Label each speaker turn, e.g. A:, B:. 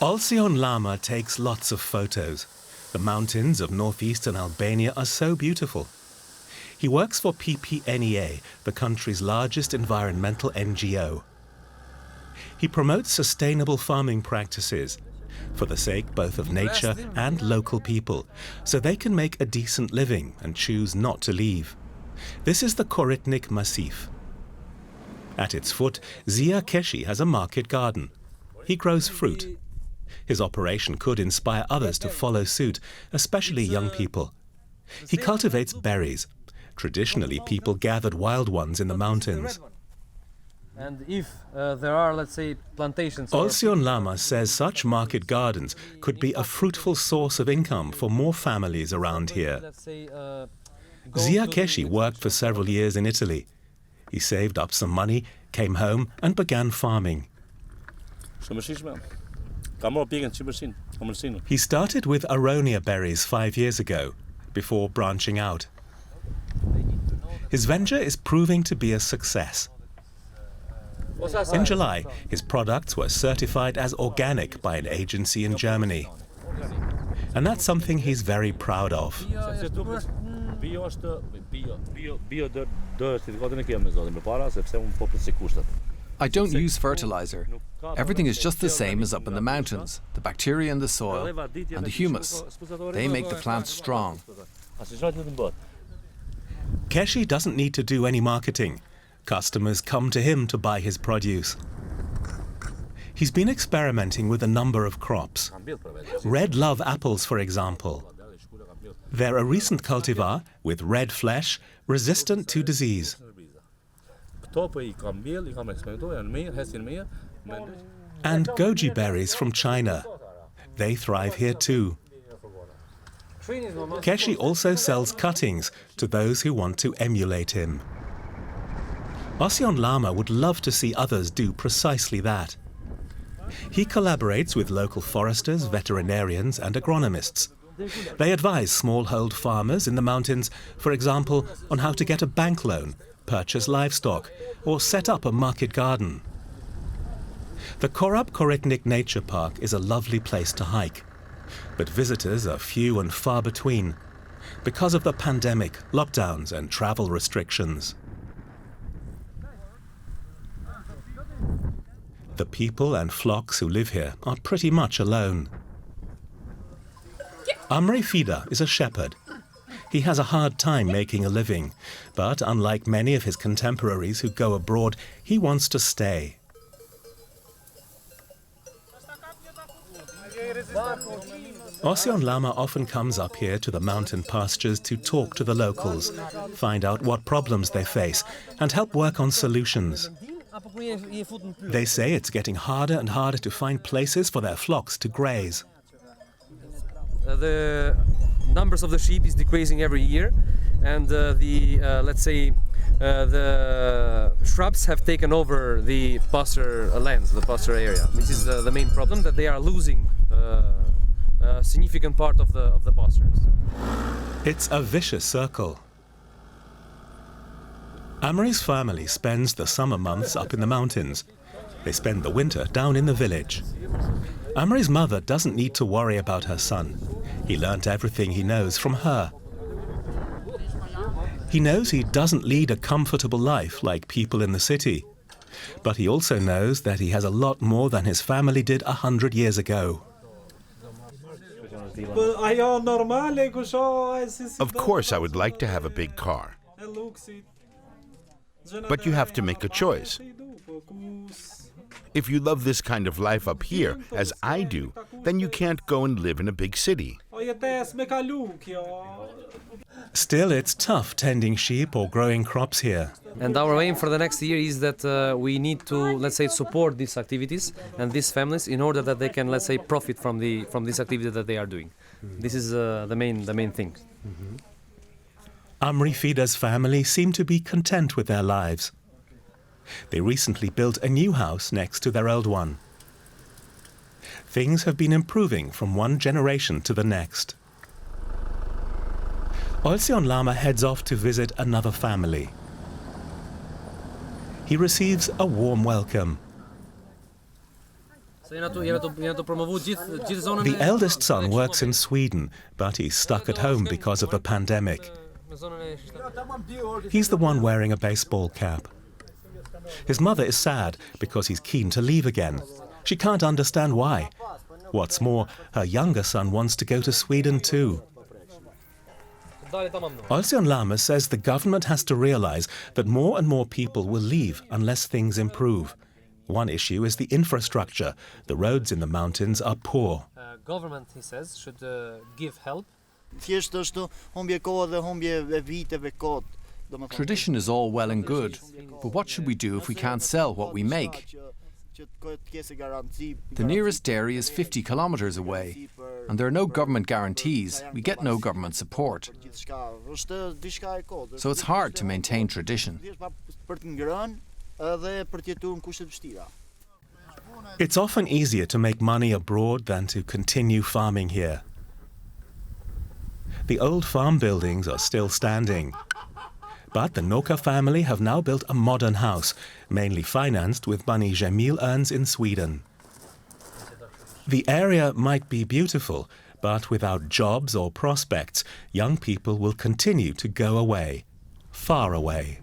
A: Olsion Lama takes lots of photos. The mountains of northeastern Albania are so beautiful. He works for PPNEA, the country's largest environmental NGO. He promotes sustainable farming practices for the sake both of nature and local people, so they can make a decent living and choose not to leave. This is the Koritnik Massif. At its foot, Zia Keshi has a market garden. He grows fruit. His operation could inspire others to follow suit, especially young people. He cultivates berries. Traditionally, people gathered wild ones in the mountains.
B: And if there are, let's say, plantations...
A: Olsion Lama says such market gardens could be a fruitful source of income for more families around here. Zia Keshi worked for several years in Italy. He saved up some money, came home and began farming. He started with aronia berries 5 years ago, before branching out. His venture is proving to be a success. In July, his products were certified as organic by an agency in Germany. And that's something he's very proud of.
C: I don't use fertilizer. Everything is just the same as up in the mountains. The bacteria in the soil and the humus. They make the plants strong.
A: Keshi doesn't need to do any marketing. Customers come to him to buy his produce. He's been experimenting with a number of crops. Red love apples, for example. They're a recent cultivar with red flesh, resistant to disease. And goji berries from China. They thrive here too. Keshi also sells cuttings to those who want to emulate him. Olsion Lama would love to see others do precisely that. He collaborates with local foresters, veterinarians and agronomists. They advise smallhold farmers in the mountains, for example, on how to get a bank loan, purchase livestock, or set up a market garden. The Korab Koritnik Nature Park is a lovely place to hike, but visitors are few and far between because of the pandemic, lockdowns and travel restrictions. The people and flocks who live here are pretty much alone. Amre Fida is a shepherd. He has a hard time making a living, but unlike many of his contemporaries who go abroad, he wants to stay. Olsion Lama often comes up here to the mountain pastures to talk to the locals, find out what problems they face, and help work on solutions. They say it's getting harder and harder to find places for their flocks to graze.
B: The numbers of the sheep is decreasing every year, and let's say the shrubs have taken over the pasture lands, the pasture area. This is the main problem, that they are losing a significant part of the pastures.
A: It's a vicious circle. Amre's family spends the summer months up in the mountains. They spend the winter down in the village. Amre's mother doesn't need to worry about her son. He learnt everything he knows from her. He knows he doesn't lead a comfortable life like people in the city. But he also knows that he has a lot more than his family did 100 years ago.
D: Of course, I would like to have a big car. But you have to make a choice. If you love this kind of life up here, as I do, then you can't go and live in a big city.
A: Still, it's tough tending sheep or growing crops here.
B: And our aim for the next year is that we need to, let's say, support these activities and these families in order that they can, let's say, profit from this activity that they are doing. This is the main thing.
A: Amri Fida's family seem to be content with their lives. They recently built a new house next to their old one. Things have been improving from one generation to the next. Olsion Lama heads off to visit another family. He receives a warm welcome. The eldest son works in Sweden, but he's stuck at home because of the pandemic. He's the one wearing a baseball cap. His mother is sad because he's keen to leave again. She can't understand why. What's more, her younger son wants to go to Sweden too. Olsyon Lamas says the government has to realize that more and more people will leave unless things improve. One issue is the infrastructure. The roads in the mountains are poor.
B: Government, he says, should give help.
C: Tradition is all well and good, but what should we do if we can't sell what we make? The nearest dairy is 50 kilometers away, and there are no government guarantees. We get no government support. So it's hard to maintain tradition.
A: It's often easier to make money abroad than to continue farming here. The old farm buildings are still standing. But the Noka family have now built a modern house, mainly financed with money Jamil earns in Sweden. The area might be beautiful, but without jobs or prospects, young people will continue to go away, far away.